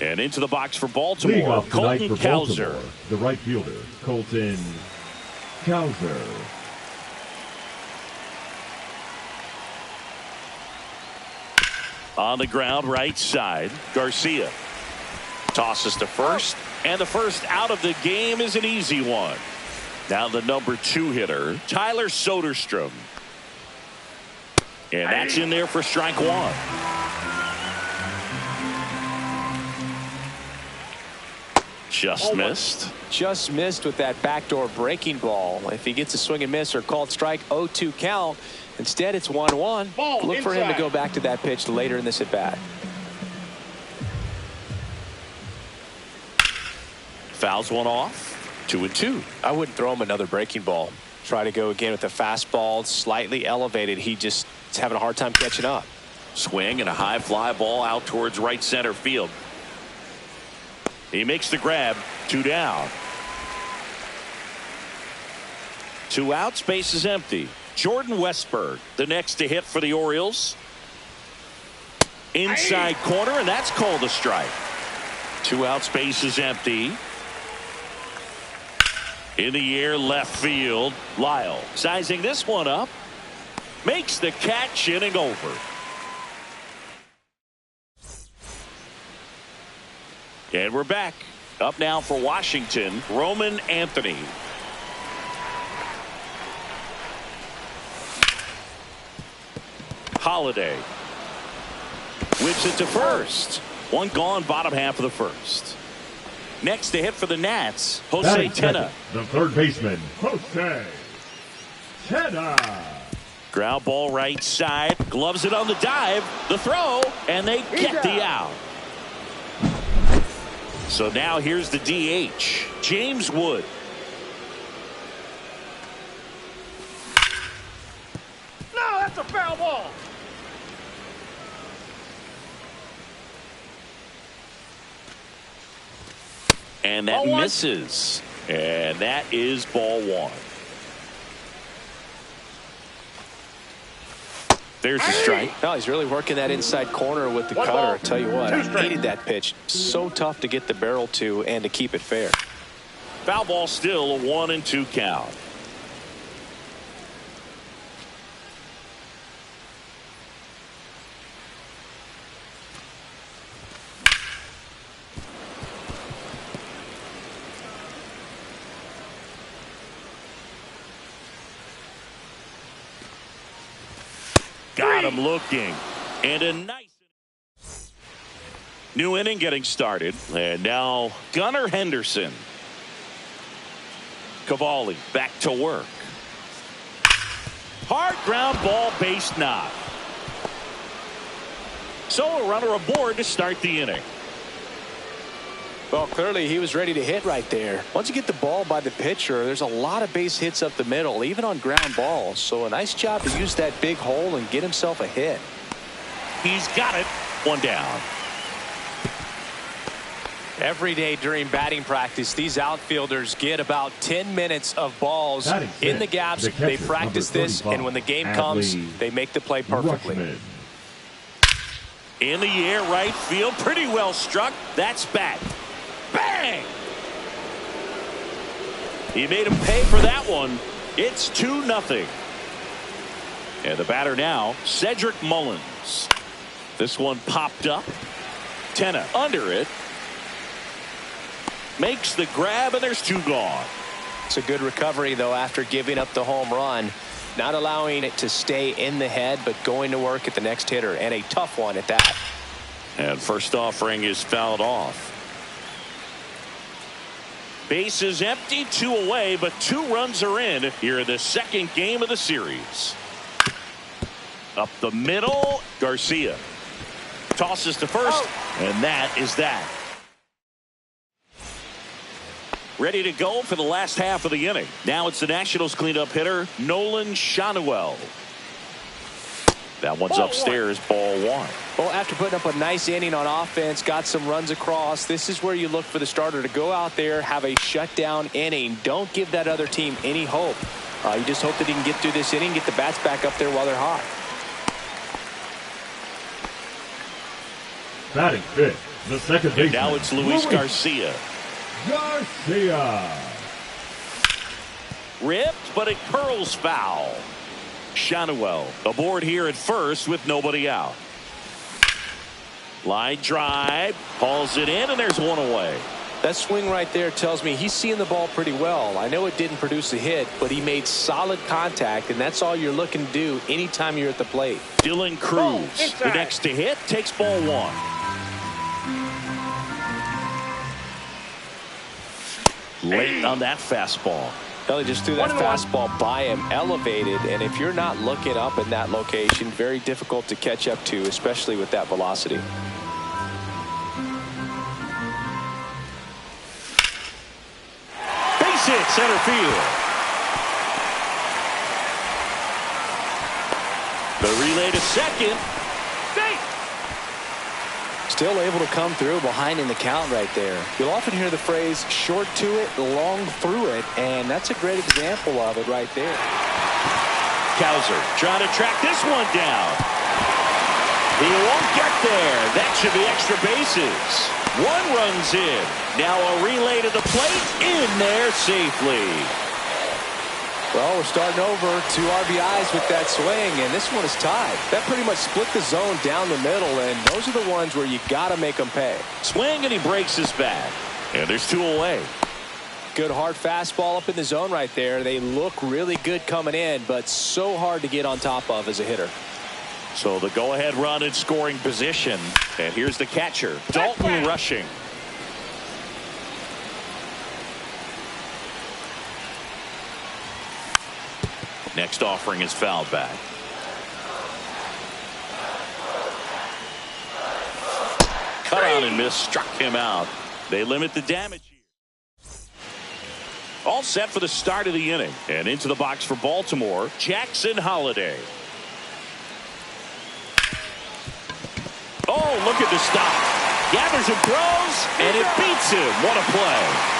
And into the box for Leading Baltimore, off tonight Colton for Cowser. Baltimore, the right fielder, Colton Cowser. On the ground, right side, Garcia. Tosses to first, and the first out of the game is an easy one. Now the number 2 hitter, Tyler Soderstrom. And that's in there for strike 1. Just missed. Just missed with that backdoor breaking ball. If he gets a swing and miss or called strike, 0-2 count. Instead, it's 1-1. Look for him to go back to that pitch later in this at bat. Fouls one off. 2-2. I wouldn't throw him another breaking ball. Try to go again with the fastball, slightly elevated. He just is having a hard time catching up. Swing and a high fly ball out towards right center field. He makes the grab. 2 down. 2 out. Space is empty. Jordan Westburg, the next to hit for the Orioles. Inside corner, and that's called a strike. 2 out. Space is empty. In the air, left field. Lyle sizing this one up. Makes the catch, inning over. And we're back. Up now for Washington, Roman Anthony. Holiday whips it to first. One gone, bottom half of the first. Next to hit for the Nats, Jose Tena. The third baseman, Jose Tena. Ground ball right side. Gloves it on the dive. The throw, and they get the out. So now here's the DH, James Wood. No, that's a foul ball. And that misses. And that is ball 1. There's a strike. No, he's really working that inside corner with the cutter. I tell you what, I hated that pitch. So tough to get the barrel to and to keep it fair. Foul ball still, a 1-2 count. Got him looking. And a nice new inning getting started. And now Gunnar Henderson. Cavalli back to work. Hard ground ball, base knock. So a runner aboard to start the inning. Well, clearly he was ready to hit right there. Once you get the ball by the pitcher, there's a lot of base hits up the middle, even on ground balls. So a nice job to use that big hole and get himself a hit. He's got it. 1 down. Every day during batting practice, these outfielders get about 10 minutes of balls in the gaps. They practice this, and when the game comes, they make the play perfectly. In the air, right field. Pretty well struck. That's back. Bang! He made him pay for that one. It's 2-0. And the batter now, Cedric Mullins. This one popped up. Tena under it. Makes the grab, and there's 2 gone. It's a good recovery, though, after giving up the home run. Not allowing it to stay in the head, but going to work at the next hitter, and a tough one at that. And first offering is fouled off. Base is empty, 2 away, but 2 runs are in here in the second game of the series. Up the middle, Garcia tosses to first, and that is that. Ready to go for the last half of the inning. Now it's the Nationals cleanup hitter, Nolan Schanuel. That one's upstairs, ball 1. Well, after putting up a nice inning on offense, got some runs across, this is where you look for the starter to go out there, have a shutdown inning. Don't give that other team any hope. You just hope that he can get through this inning, get the bats back up there while they're hot. Batting fifth, The second And baseman. now it's Luis Garcia. Garcia. Ripped, but it curls foul. Shanuel aboard here at first with nobody out. Line drive, hauls it in, and there's one away. That swing right there tells me he's seeing the ball pretty well. I know it didn't produce a hit, but he made solid contact, and that's all you're looking to do anytime you're at the plate. Dylan Cruz, the next to hit, takes ball one. Late on that fastball. Ellie just threw that fastball by him, elevated, and if you're not looking up in that location, very difficult to catch up to, especially with that velocity. Base hit, center field. The relay to second. Still able to come through behind in the count right there. You'll often hear the phrase short to it, long through it, and that's a great example of it right there. Kowser trying to track this one down. He won't get there. That should be extra bases. One runs in. Now a relay to the plate. In there safely. Well, we're starting over 2 RBIs with that swing, and this one is tied. That pretty much split the zone down the middle, and those are the ones where you got to make them pay. Swing, and he breaks his bat. And there's 2 away. Good hard fastball up in the zone right there. They look really good coming in, but so hard to get on top of as a hitter. So the go-ahead run in scoring position. And here's the catcher, Dalton rushing. Next offering is fouled back. Cut on and miss, struck him out. They limit the damage here. All set for the start of the inning. And into the box for Baltimore, Jackson Holliday. Oh, look at the stop. Gathers and throws, and it beats him. What a play.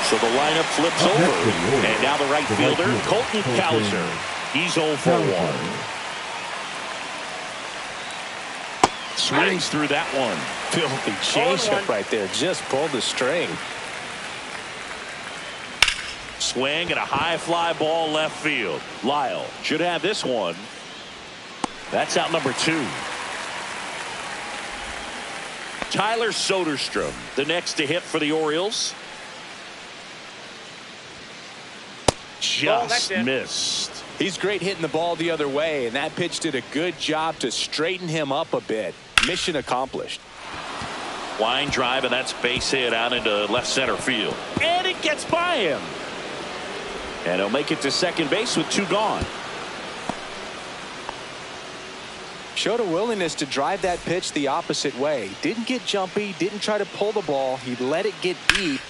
So the lineup flips over. And now the right fielder, Colton Kowser. He's 0 for 1. Swings through that one. Filthy changeup right there. Just pulled the string. Swing and a high fly ball left field. Lyle should have this one. That's out number 2. Tyler Soderstrom, the next to hit for the Orioles. Just missed. He's great hitting the ball the other way, and that pitch did a good job to straighten him up a bit. Mission accomplished. Line drive, and that's base hit out into left center field. And it gets by him. And he'll make it to second base with 2 gone. Showed a willingness to drive that pitch the opposite way. Didn't get jumpy, didn't try to pull the ball. He let it get deep.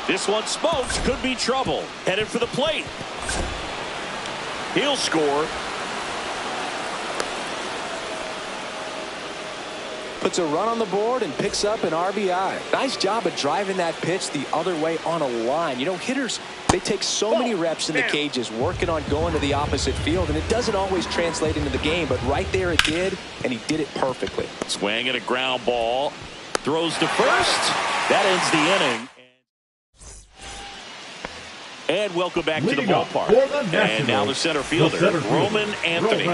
This one smokes, could be trouble. Headed for the plate. He'll score. Puts a run on the board and picks up an RBI. Nice job of driving that pitch the other way on a line. You know, hitters, they take so many reps in the cages working on going to the opposite field, and it doesn't always translate into the game, but right there it did, and he did it perfectly. Swing and a ground ball. Throws to first. That ends the inning. And welcome back to the ballpark. And now the center fielder, Roman Anthony.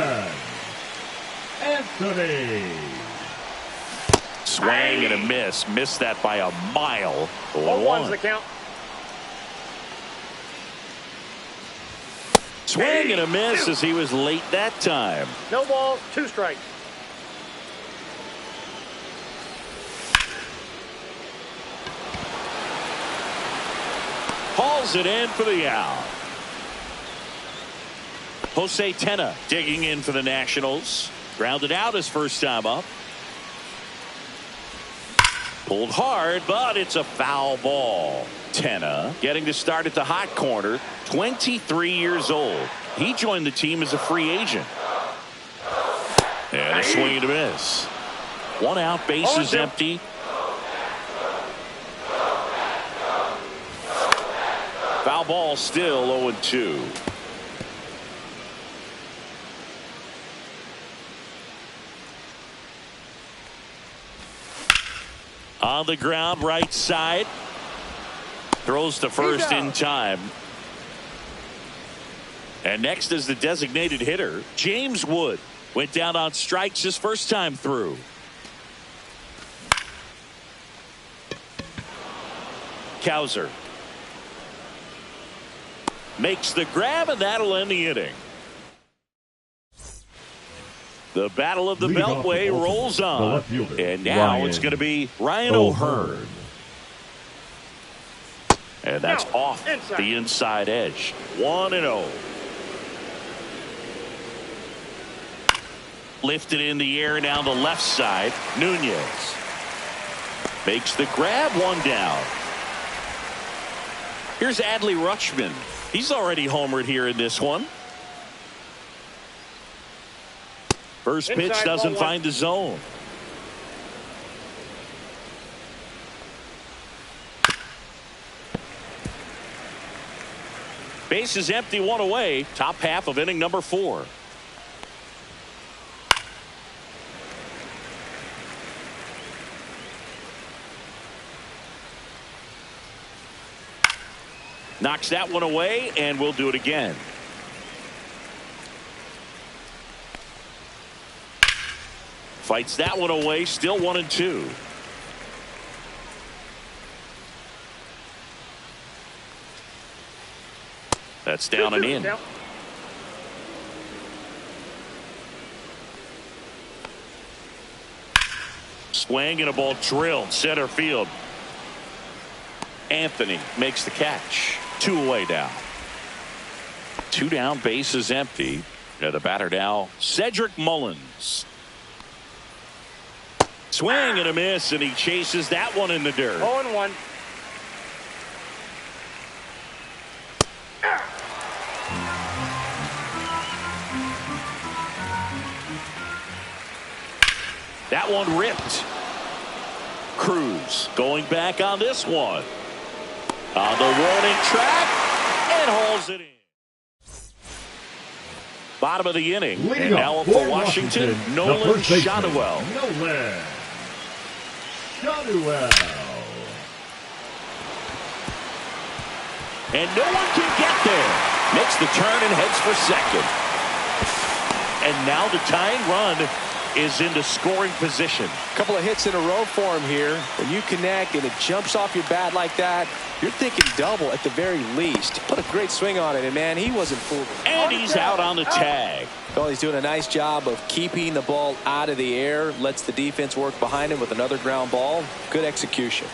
Swing and a miss. Missed that by a mile. 0-1. The count. Swing and a miss as he was late that time. No balls, 2 strikes. Hauls it in for the out. Jose Tena digging in for the Nationals. Grounded out his first time up. Pulled hard, but it's a foul ball. Tena getting to start at the hot corner. 23 years old. He joined the team as a free agent. And a swing and a miss. 1 out, bases empty. Foul ball, still 0-2. On the ground, right side. Throws to first in time. And next is the designated hitter, James Wood. Went down on strikes his first time through. Cowser makes the grab, and that'll end the inning. The battle of the Beltway rolls on. And now it's going to be Ryan O'Hearn. And that's off the inside edge. 1-0. Lifted in the air down the left side. Nunez makes the grab, one down. Here's Adley Rutschman. He's already homered here in this one. First pitch doesn't find the zone. Base is empty, one away. Top half of inning number 4. Knocks that one away, and we'll do it again. Fights that one away, still 1-2. That's down and in. Swing and a ball drilled center field. Anthony makes the catch. 2 away now. 2 down, base is empty. The batter now, Cedric Mullins. Swing and a miss, and he chases that one in the dirt. 0-1. That one ripped. Cruz going back on this one. On the warning track, and hauls it in. Bottom of the inning. And now for Washington, Nolan Shotwell. Nolan Shotwell. And no one can get there. Makes the turn and heads for second. And now the tying run is into scoring position. A couple of hits in a row for him here. When you connect and it jumps off your bat like that, you're thinking double at the very least. Put a great swing on it, and man, he wasn't fooled. And he's out on the tag. Well, he's doing a nice job of keeping the ball out of the air. Lets the defense work behind him with another ground ball. Good execution.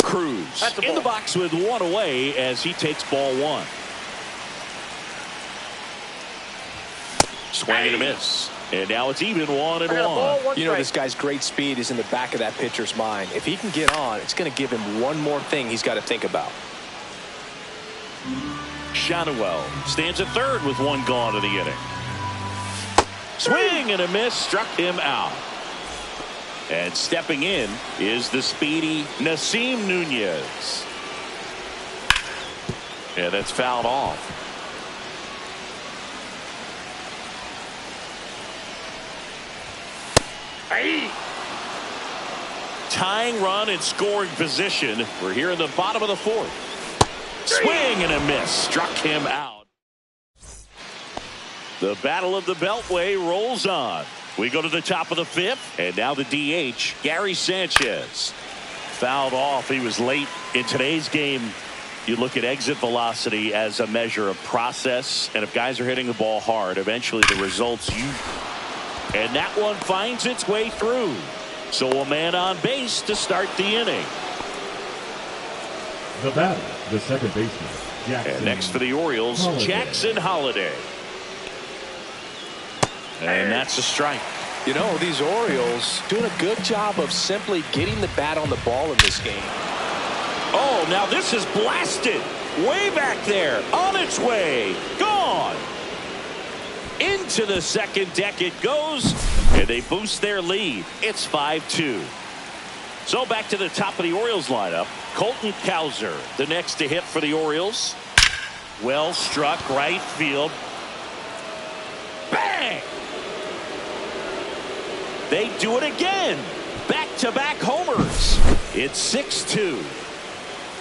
Cruz in the box with 1 away as he takes ball 1. Swing and a miss. And now it's even 1-1. You know, this guy's great speed is in the back of that pitcher's mind. If he can get on, it's going to give him one more thing he's got to think about. Shotwell stands at third with 1 gone to the inning. Swing and a miss, struck him out. And stepping in is the speedy Nasim Nunez. Yeah, that's fouled off. Tying run in scoring position. We're here in the bottom of the 4th. Swing and a miss. Struck him out. The battle of the Beltway rolls on. We go to the top of the 5th. And now the DH, Gary Sanchez. Fouled off. He was late in today's game. You look at exit velocity as a measure of process. And if guys are hitting the ball hard, eventually the results And that one finds its way through. So a man on base to start the inning. The batter, the second baseman, Jackson. And next for the Orioles, Holiday. Jackson Holiday. And that's a strike. You know, these Orioles doing a good job of simply getting the bat on the ball in this game. Oh, now this is blasted. Way back there. On its way. Gone. Into the second deck it goes, and they boost their lead. It's 5-2. So back to the top of the Orioles lineup. Colton Cowser, the next to hit for the Orioles. Well struck right field. Bang! They do it again. Back-to-back homers. It's 6-2.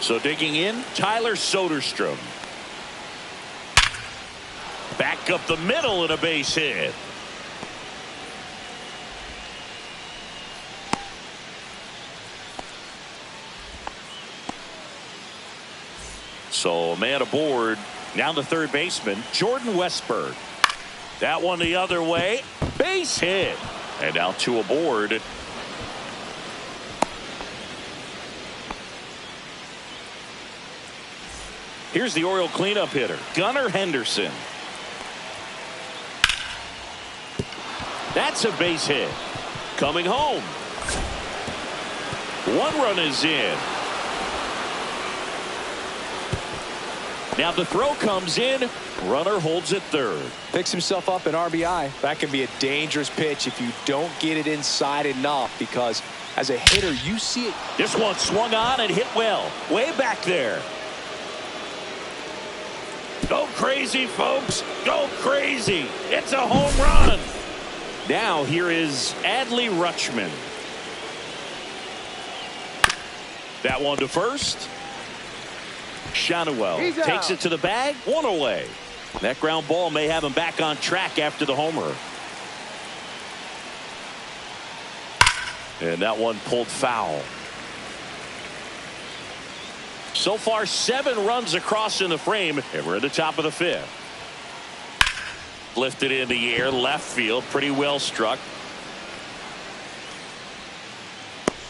So digging in, Tyler Soderstrom. Back up the middle and a base hit. So a man aboard. Now the third baseman, Jordan Westburg. That one the other way. Base hit. And now two aboard. Here's the Oriole cleanup hitter, Gunnar Henderson. That's a base hit. Coming home. One run is in. Now the throw comes in. Runner holds at third. Picks himself up an RBI. That can be a dangerous pitch if you don't get it inside enough, because as a hitter you see it. This one swung on and hit well. Way back there. Go crazy, folks. Go crazy. It's a home run. Now here is Adley Rutschman. That one to first. Shanuel takes it to the bag. One away. That ground ball may have him back on track after the homer. And that one pulled foul. So far 7 runs across in the frame, and we're at the top of the 5th. Lifted in the air, left field, pretty well struck.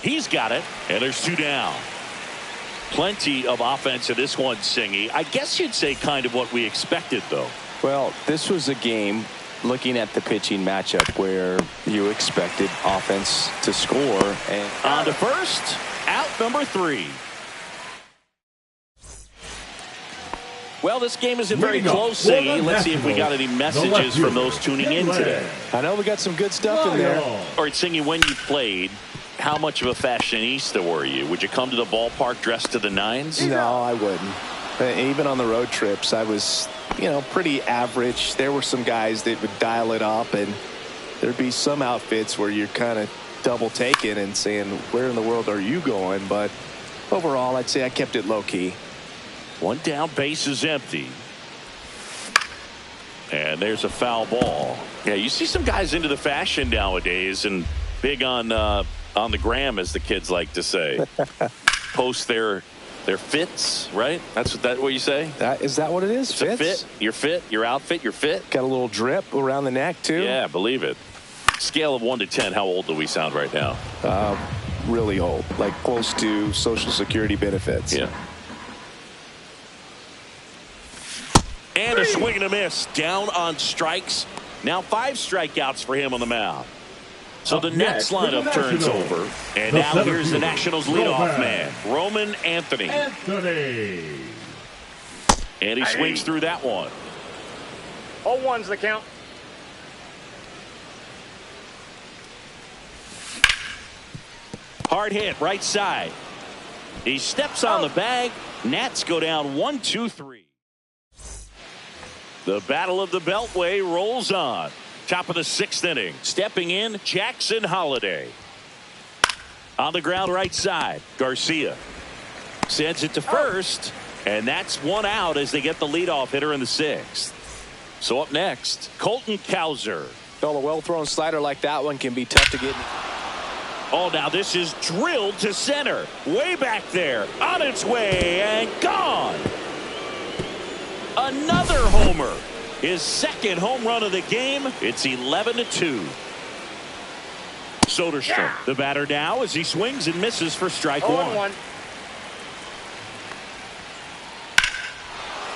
He's got it, and there's 2 down. Plenty of offense in this one, Singy. I guess you'd say kind of what we expected, though. Well, this was a game, looking at the pitching matchup, where you expected offense to score. And on to first, out number 3. Well, this game isn't very close, Singy. Let's see if we got any messages from those tuning in today. I know we got some good stuff in there. All right, Singy, when you played, how much of a fashionista were you? Would you come to the ballpark dressed to the nines? No, I wouldn't. Even on the road trips, I was, pretty average. There were some guys that would dial it up, and there'd be some outfits where you're kind of double taking and saying, where in the world are you going? But overall, I'd say I kept it low key. One down, base is empty. And there's a foul ball. Yeah, you see some guys into the fashion nowadays, and big on the gram, as the kids like to say. Post their fits, right? That's what you say? Is that what it is? It's a fit. Your fit, your outfit, your fit. Got a little drip around the neck, too. Yeah, believe it. Scale of 1 to 10, how old do we sound right now? Really old, like close to Social Security benefits. Yeah. And a swing and a miss. Down on strikes. Now 5 strikeouts for him on the mound. So the next lineup turns over. And now here's the Nationals leadoff man, Roman Anthony. And he swings through that one. 0-1's the count. Hard hit, right side. He steps on the bag. Nats go down 1-2-3. The battle of the Beltway rolls on. Top of the 6th inning. Stepping in, Jackson Holliday. On the ground right side, Garcia sends it to first, and that's 1 out as they get the leadoff hitter in the 6th. So up next, Colton Cowser. Well, a well-thrown slider like that one can be tough to get. Oh, now this is drilled to center. Way back there. On its way and gone. Another homer. His 2nd home run of the game. It's 11-2. Soderstrom, the batter now, as he swings and misses for strike 1.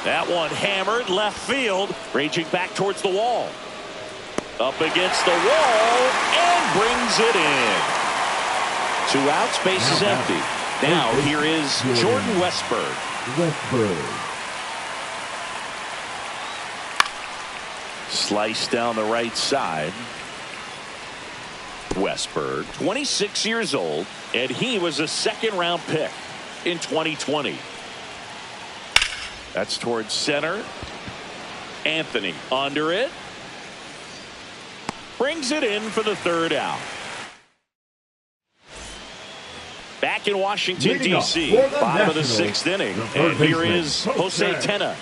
That one hammered left field, raging back towards the wall. Up against the wall and brings it in. 2 outs, base is empty. Now here is Jordan Westburg. Slice down the right side. Westburg, 26 years old, and he was a 2nd-round pick in 2020. That's towards center. Anthony under it. Brings it in for the 3rd out. back in Washington, Leading up D.C. for the Bottom of the Nationals, 6th inning. the And third here baseman, is Jose Tena.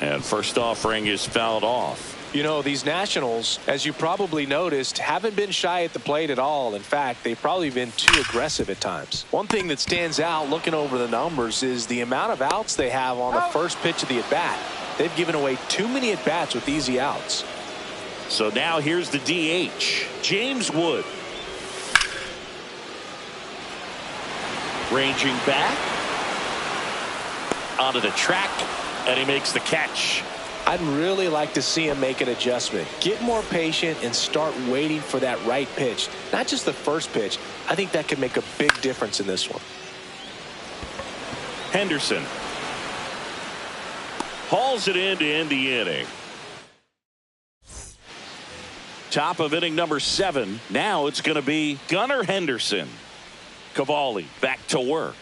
And first offering is fouled off. You know, these Nationals, as you probably noticed, haven't been shy at the plate at all. In fact, they've probably been too aggressive at times. One thing that stands out looking over the numbers is the amount of outs they have on the first pitch of the at-bat. They've given away too many at-bats with easy outs. So now here's the DH, James Wood. Ranging back onto the track, and he makes the catch. I'd really like to see him make an adjustment. Get more patient and start waiting for that right pitch. Not just the first pitch. I think that could make a big difference in this one. Henderson hauls it in to end the inning. Top of inning number 7. Now it's going to be Gunnar Henderson. Cavalli back to work.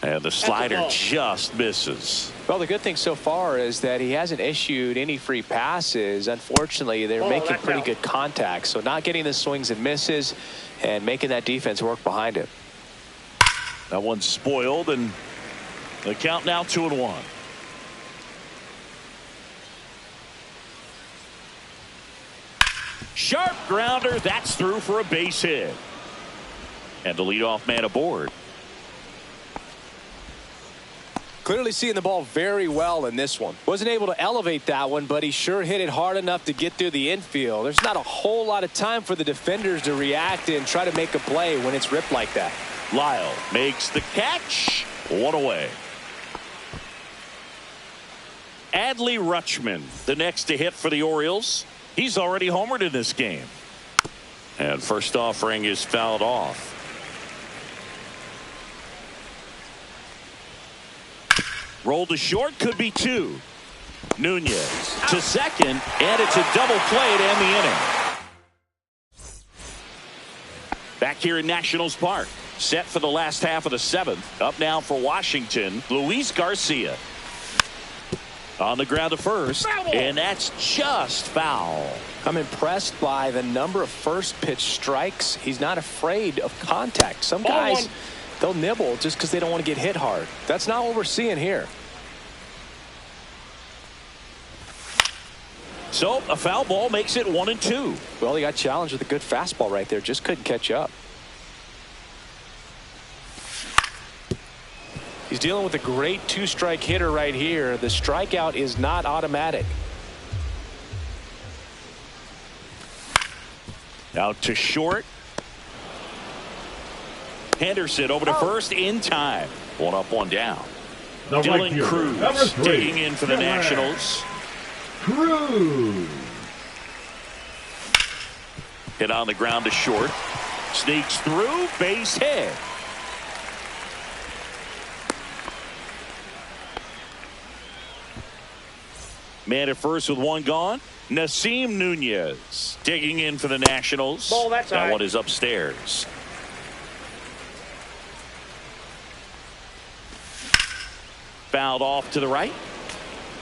And the slider just misses. Well, the good thing so far is that he hasn't issued any free passes. Unfortunately, they're making pretty good contact. So not getting the swings and misses and making that defense work behind him. That one's spoiled, and the count now 2-1. Sharp grounder. That's through for a base hit. And the leadoff man aboard. Clearly seeing the ball very well in this one. Wasn't able to elevate that one, but he sure hit it hard enough to get through the infield. There's not a whole lot of time for the defenders to react and try to make a play when it's ripped like that. Lyle makes the catch. One away. Adley Rutschman, the next to hit for the Orioles. He's already homered in this game. And first offering is fouled off. Roll to short, could be 2. Nunez to second, and it's a double play to end the inning. Back here in Nationals Park, set for the last half of the 7th. Up now for Washington, Luis Garcia. On the ground to first, and that's just foul. I'm impressed by the number of first pitch strikes. He's not afraid of contact. Some guys, they'll nibble just because they don't want to get hit hard. That's not what we're seeing here. So a foul ball makes it 1-2. Well, he got challenged with a good fastball right there. Just couldn't catch up. He's dealing with a great 2-strike hitter right here. The strikeout is not automatic. Out to short. Henderson over to first in time. 1 up, 1 down. The Dylan right Cruz number 3, digging in for the Nationals. Cruz. Hit on the ground to short. Sneaks through, base hit. Man at first with 1 gone. Nasim Nunez digging in for the Nationals. Ball, that's that high. one is upstairs. Fouled off to the right.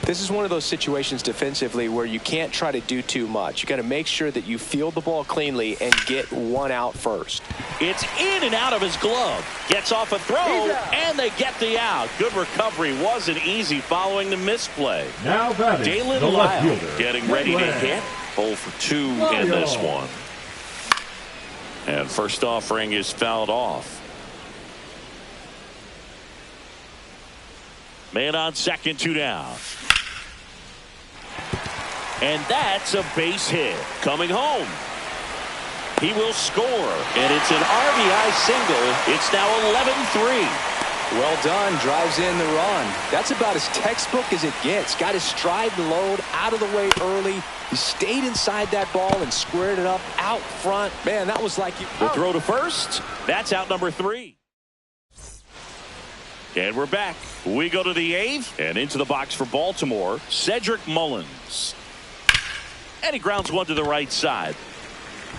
This is one of those situations defensively where you can't try to do too much. You got to make sure that you field the ball cleanly and get 1 out first. It's in and out of his glove. Gets off a throw, and they get the out. Good recovery. Wasn't easy following the misplay. Now batting, Dalen the left Lyle fielder, getting ready to hit. 0 for 2 in this one. And first offering is fouled off. Man on second, 2 down. And that's a base hit. Coming home. He will score. And it's an RBI single. It's now 11-3. Well done. Drives in the run. That's about as textbook as it gets. Got his stride and load out of the way early. He stayed inside that ball and squared it up out front. Man, that was like... The throw to first. That's out number 3. And we're back. We go to the 8th and into the box for Baltimore. Cedric Mullins. And he grounds one to the right side.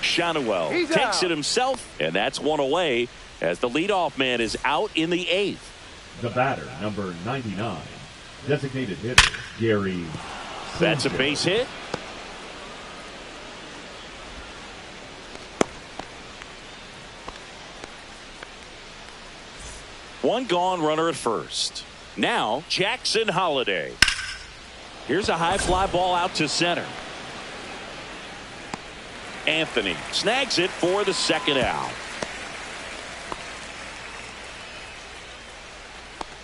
Shanuel takes it himself, and that's 1 away as the leadoff man is out in the 8th. The batter, number 99, designated hitter, Gary. That's a base hit. One gone, runner at first. Now Jackson Holiday. Here's a high fly ball out to center. Anthony snags it for the second out.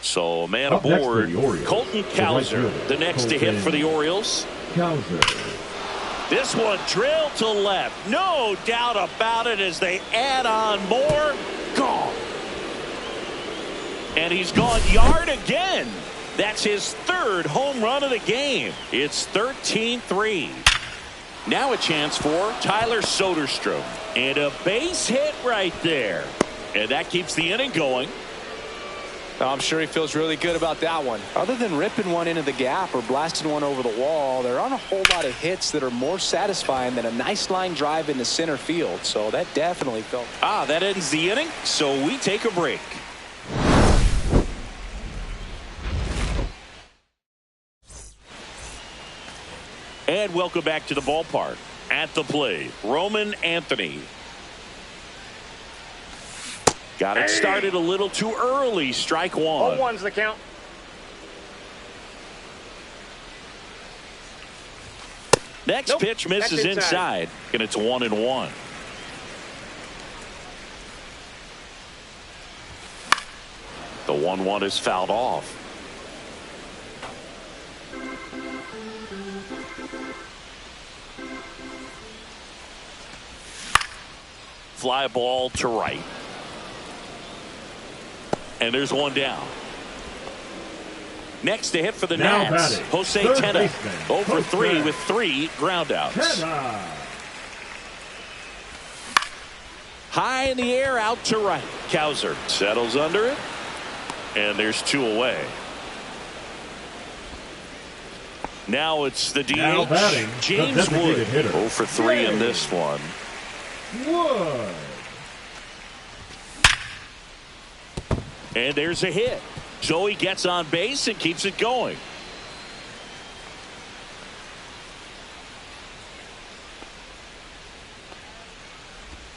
So man Up next aboard, for the Orioles, Colton Cowser, the next to hit for the Orioles. Cowser. This one drilled to left. No doubt about it as they add on more. Gone. And he's gone yard again. That's his third home run of the game. It's 13-3. Now a chance for Tyler Soderstrom. And a base hit right there. And that keeps the inning going. I'm sure he feels really good about that one. Other than ripping one into the gap or blasting one over the wall, there aren't a whole lot of hits that are more satisfying than a nice line drive into center field. So that definitely felt. That ends the inning, so we take a break. And welcome back to the ballpark. At the plate, Roman Anthony. Got it started a little too early. Strike one. 0-1's the count. Next pitch misses That's inside. And it's 1-1. The 1-1 is fouled off. Fly ball to right. And there's one down. Next to hit for the Now Nats, batting, Jose third Tena. baseman, 0 for 3 Jose with 3 groundouts. Tena. High in the air, out to right. Cowser settles under it. And there's 2 away. Now it's the DH, Now batting, the James designated Wood. hitter. 0 for 3 in this one. Wood. And there's a hit. So he gets on base and keeps it going.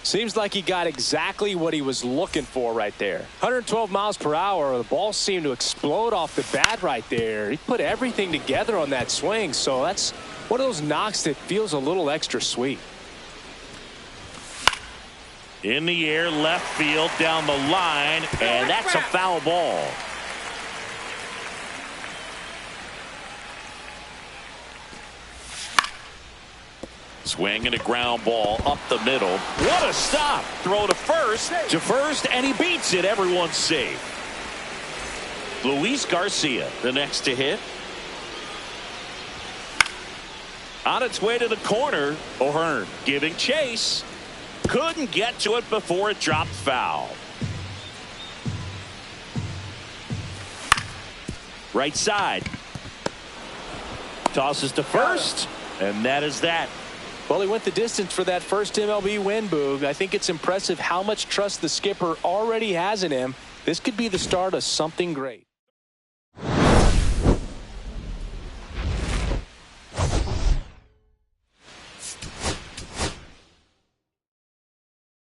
Seems like he got exactly what he was looking for right there. 112 miles per hour. The ball seemed to explode off the bat right there. He put everything together on that swing. So that's one of those knocks that feels a little extra sweet. In the air, left field, down the line, and that's a foul ball. Swing and a ground ball up the middle. What a stop. Throw to first, and he beats it. Everyone's safe. Luis Garcia, the next to hit. On its way to the corner, O'Hearn giving chase. Couldn't get to it before it dropped foul. Right side. Tosses to first, and that is that. Well, he went the distance for that first MLB win, Boog. I think it's impressive how much trust the skipper already has in him. This could be the start of something great.